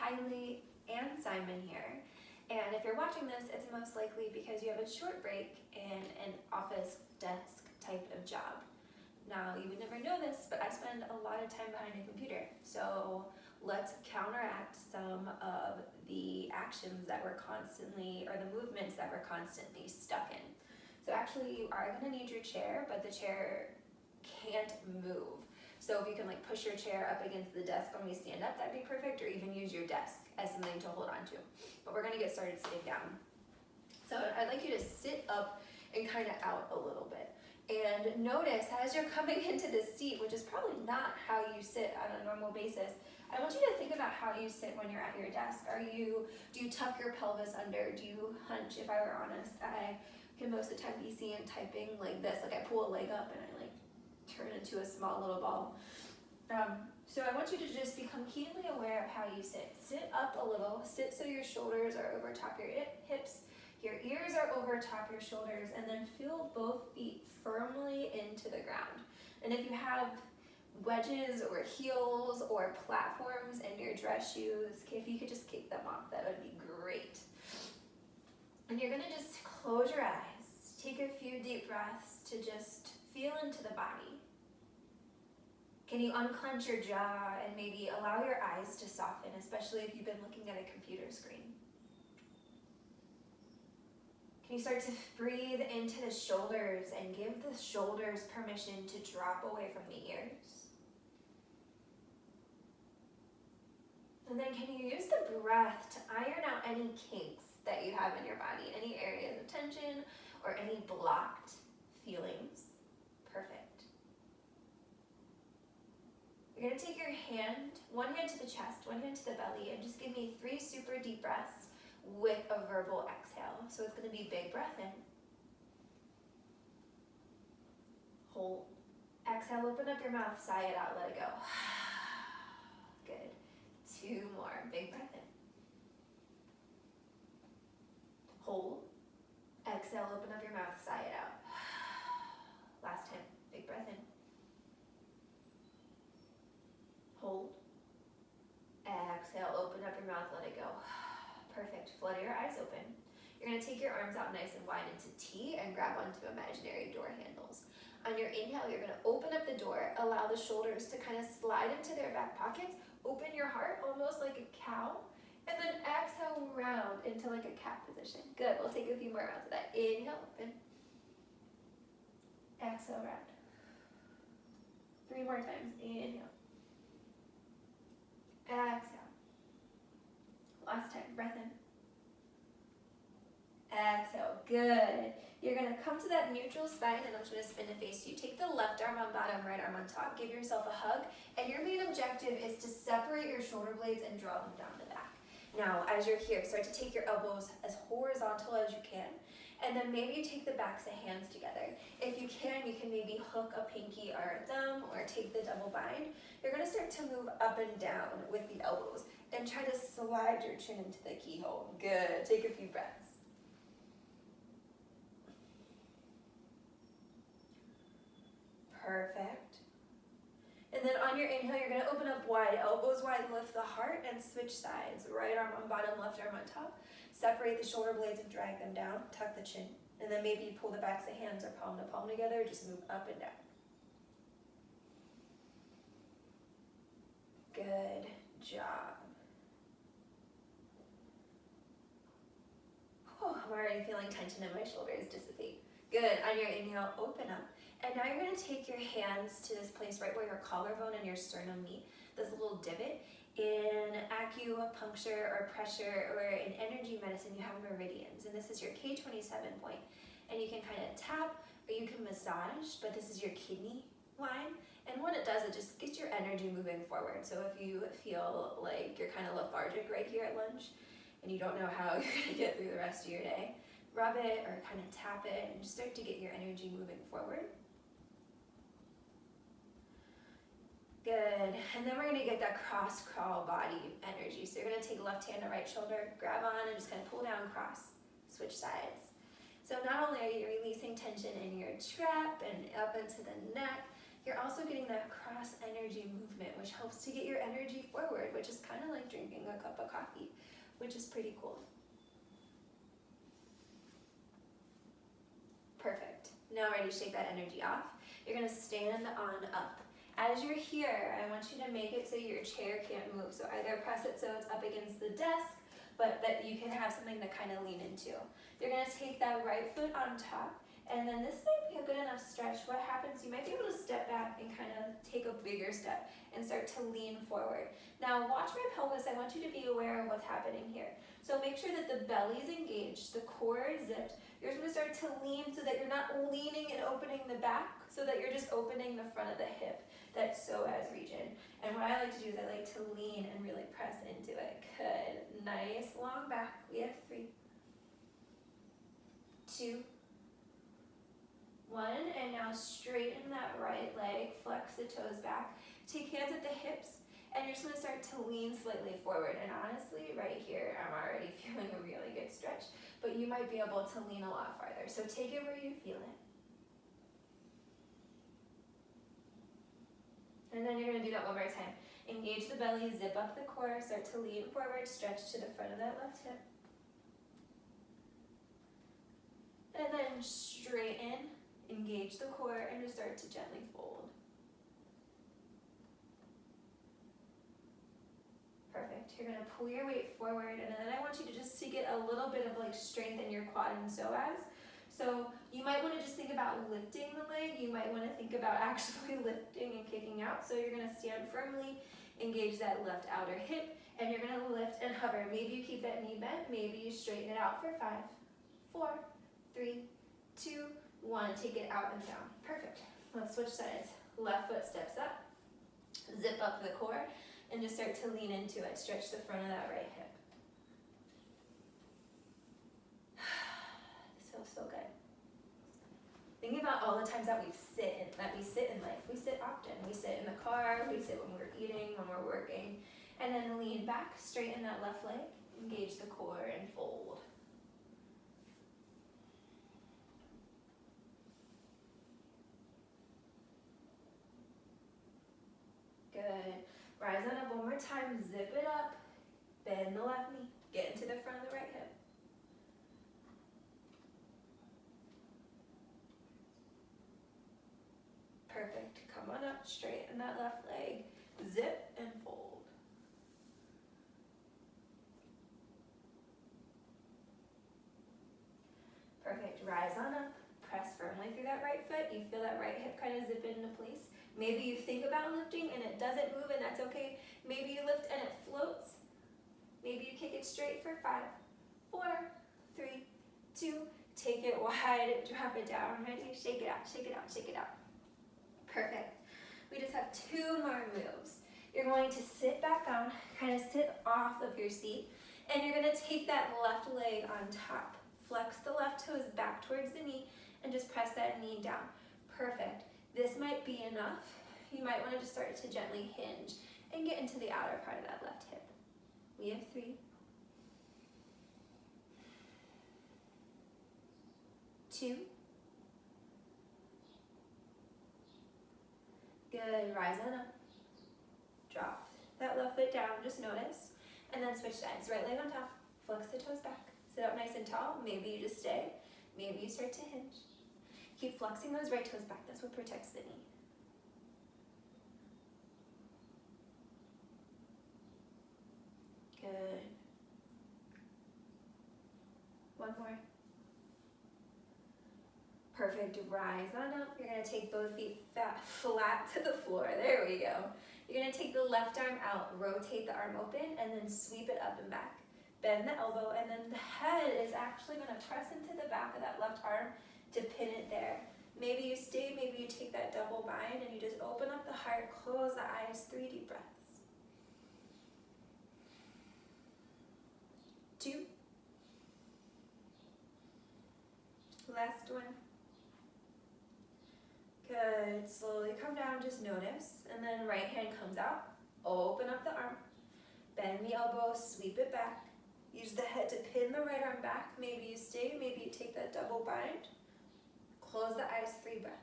Kylie and Simon here. And if you're watching this, it's most likely because you have a short break in an office desk type of job. Now, you would never know this, but I spend a lot of time behind a computer. So let's counteract some of the actions that we're constantly, or the movements that we're constantly stuck in. So actually, you are gonna need your chair, but the chair can't move. So if you can like push your chair up against the desk when we stand up, that'd be perfect, or even use your desk as something to hold on to. But we're gonna get started sitting down. So I'd like you to sit up and kind of out a little bit. And notice as you're coming into this seat, which is probably not how you sit on a normal basis, I want you to think about how you sit when you're at your desk. Do you tuck your pelvis under? Do you hunch? If I were honest, I can most of the time be seen typing like this, like I pull a leg up and I like turn into a small little ball. So I want you to just become keenly aware of how you sit. Sit up a little, sit so your shoulders are over top your hips, your ears are over top your shoulders, and then feel both feet firmly into the ground. And if you have wedges or heels or platforms in your dress shoes, if you could just kick them off, that would be great. And you're gonna just close your eyes, take a few deep breaths to just feel into the body. Can you unclench your jaw and maybe allow your eyes to soften, especially if you've been looking at a computer screen? Can you start to breathe into the shoulders and give the shoulders permission to drop away from the ears? And then can you use the breath to iron out any kinks that you have in your body, any areas of tension or any blocked feelings? Perfect. You're gonna take your hand, one hand to the chest, one hand to the belly, and just give me 3 super deep breaths with a verbal exhale. So it's gonna be big breath in. Hold. Exhale, open up your mouth, sigh it out, let it go. Good. 2 more, big breath in. Hold. Exhale, open up your mouth, sigh it out. Last time, big breath in. Hold. Exhale, open up your mouth, let it go. Perfect, flutter your eyes open. You're gonna take your arms out nice and wide into T and grab onto imaginary door handles. On your inhale, you're gonna open up the door, allow the shoulders to kind of slide into their back pockets, open your heart almost like a cow, and then exhale round into like a cat position. Good, we'll take a few more rounds of that. Inhale, open. Exhale, round. 3 more times, inhale. Exhale. Last time, breath in. Exhale, good. You're gonna come to that neutral spine and I'm just gonna spin to face you. Take the left arm on bottom, right arm on top. Give yourself a hug. And your main objective is to separate your shoulder blades and draw them down the back. Now, as you're here, start to take your elbows as horizontal as you can. And then maybe you take the backs of hands together. If you can maybe hook a pinky or a thumb or take the double bind. You're gonna start to move up and down with the elbows and try to slide your chin into the keyhole. Good, take a few breaths. Perfect. And then on your inhale, you're gonna open up wide, elbows wide, lift the heart and switch sides. Right arm on bottom, left arm on top. Separate the shoulder blades and drag them down, tuck the chin. And then maybe pull the backs of hands or palm to palm together, just move up and down. Good job. Oh, I'm already feeling tension in my shoulders dissipate. Good, on your inhale, open up. And now you're gonna take your hands to this place right where your collarbone and your sternum meet, this little divot. In acupuncture or pressure or in energy medicine, you have meridians, and this is your K27 point. And you can kind of tap or you can massage, but this is your kidney line. And what it does, it just gets your energy moving forward. So if you feel like you're kind of lethargic right here at lunch and you don't know how you're gonna get through the rest of your day, rub it or kind of tap it and just start to get your energy moving forward. Good, and then we're gonna get that cross crawl body energy. So you're gonna take left hand to right shoulder, grab on and just kind of pull down, cross, switch sides. So not only are you releasing tension in your trap and up into the neck, you're also getting that cross energy movement, which helps to get your energy forward, which is kind of like drinking a a cup of coffee, which is pretty cool. Perfect. Now ready to shake that energy off. You're gonna stand on up. As you're here, I want you to make it so your chair can't move. So either press it so it's up against the desk, but that you can have something to kind of lean into. You're gonna take that right foot on top, and then this might be a good enough stretch. What happens, you might be able to step back and kind of take a bigger step and start to lean forward. Now watch my pelvis. I want you to be aware of what's happening here. So make sure that the belly's engaged, the core is zipped. You're gonna start to lean so that you're not leaning and opening the back, so that you're just opening the front of the hip, that psoas region. And what I like to do is I like to lean and really press into it. Good, nice long back. We have 3, 2, 1, and now straighten that right leg, flex the toes back. Take hands at the hips, and you're just gonna start to lean slightly forward. And honestly, right here, I'm already feeling a really good stretch, but you might be able to lean a lot farther. So take it where you feel it. And then you're gonna do that one more time. Engage the belly, zip up the core, start to lean forward, stretch to the front of that left hip. And then straighten, engage the core, and just start to gently fold. Perfect. You're gonna pull your weight forward, and then I want you to just to get a little bit of like strength in your quad and psoas. So you might want to just think about lifting the leg. You might want to think about actually lifting and kicking out. So you're going to stand firmly, engage that left outer hip, and you're going to lift and hover. Maybe you keep that knee bent. Maybe you straighten it out for 5, 4, 3, 2, 1. Take it out and down. Perfect. Let's switch sides. Left foot steps up. Zip up the core, and just start to lean into it. Stretch the front of that right hip. This feels so good. Think about all the times that we sit in life. We sit often. We sit in the car, we sit when we're eating, when we're working. And then lean back, straighten that left leg, engage the core, and fold. Good. Rise on up one more time, zip it up, bend the left knee, get into the front of the right hip. Perfect. Come on up, straighten that left leg, zip and fold. Perfect. Rise on up, press firmly through that right foot. You feel that right hip kind of zip into place. Maybe you think about lifting and it doesn't move, and that's okay. Maybe you lift and it floats. Maybe you kick it straight for 5, 4, 3, 2, take it wide, drop it down. Ready? Shake it out, shake it out, shake it out. Perfect. We just have 2 more moves. You're going to sit back down, kind of sit off of your seat, and you're going to take that left leg on top. Flex the left toes back towards the knee, and just press that knee down. Perfect. This might be enough. You might want to just start to gently hinge and get into the outer part of that left hip. We have 3, 2, good. Rise on up. Drop that left foot down, just notice, and then switch sides. Right leg on top, flex the toes back. Sit up nice and tall. Maybe you just stay. Maybe you start to hinge. Keep flexing those right toes back. That's what protects the knee. Good. One more. Perfect. Rise on up. You're going to take both feet flat to the floor. There we go. You're going to take the left arm out, rotate the arm open, and then sweep it up and back. Bend the elbow, and then the head is actually going to press into the back of that left arm to pin it there. Maybe you stay, maybe you take that double bind, and you just open up the heart, close the eyes, 3 deep breaths. 2. Last one. Good. Slowly come down, just notice. And then right hand comes out. Open up the arm. Bend the elbow, sweep it back. Use the head to pin the right arm back. Maybe you stay, maybe you take that double bind. Close the eyes, 3 breaths.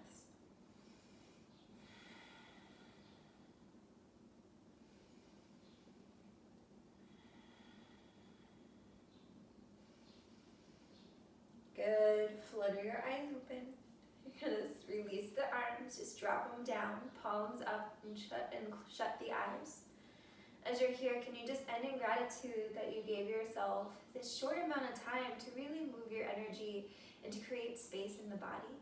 flutter your eyes open. You're gonna release the arms, just drop them down, palms up and shut the eyes. As you're here, can you just end in gratitude that you gave yourself this short amount of time to really move your energy and to create space in the body?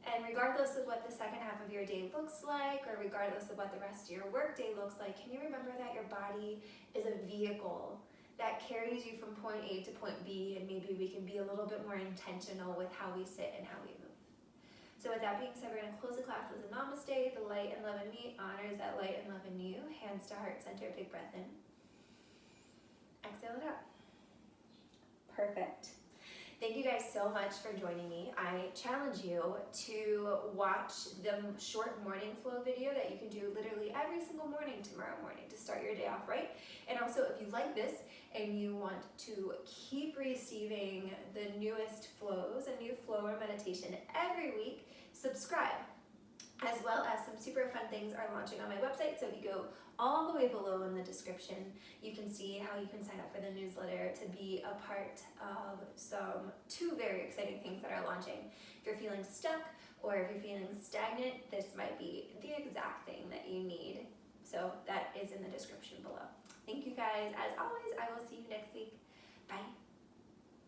And regardless of what the second half of your day looks like, or regardless of what the rest of your work day looks like, can you remember that your body is a vehicle that carries you from point A to point B, and maybe we can be a little bit more intentional with how we sit and how we move. So with that being said, we're going to close the class with a namaste. The light and love in me honors that light and love in you. Hands to heart center, big breath in. Exhale it out. Perfect. Thank you guys so much for joining me. I challenge you to watch the short morning flow video that you can do literally every single morning tomorrow morning to start your day off right. And also, if you like this and you want to keep receiving the newest flows, a new flow or meditation every week, subscribe. As well as some super fun things are launching on my website. So if you go all the way below in the description, you can see how you can sign up for the newsletter to be a part of two very exciting things that are launching. If you're feeling stuck or if you're feeling stagnant, this might be the exact thing that you need. So that is in the description below. Thank you guys. As always, I will see you next week. Bye.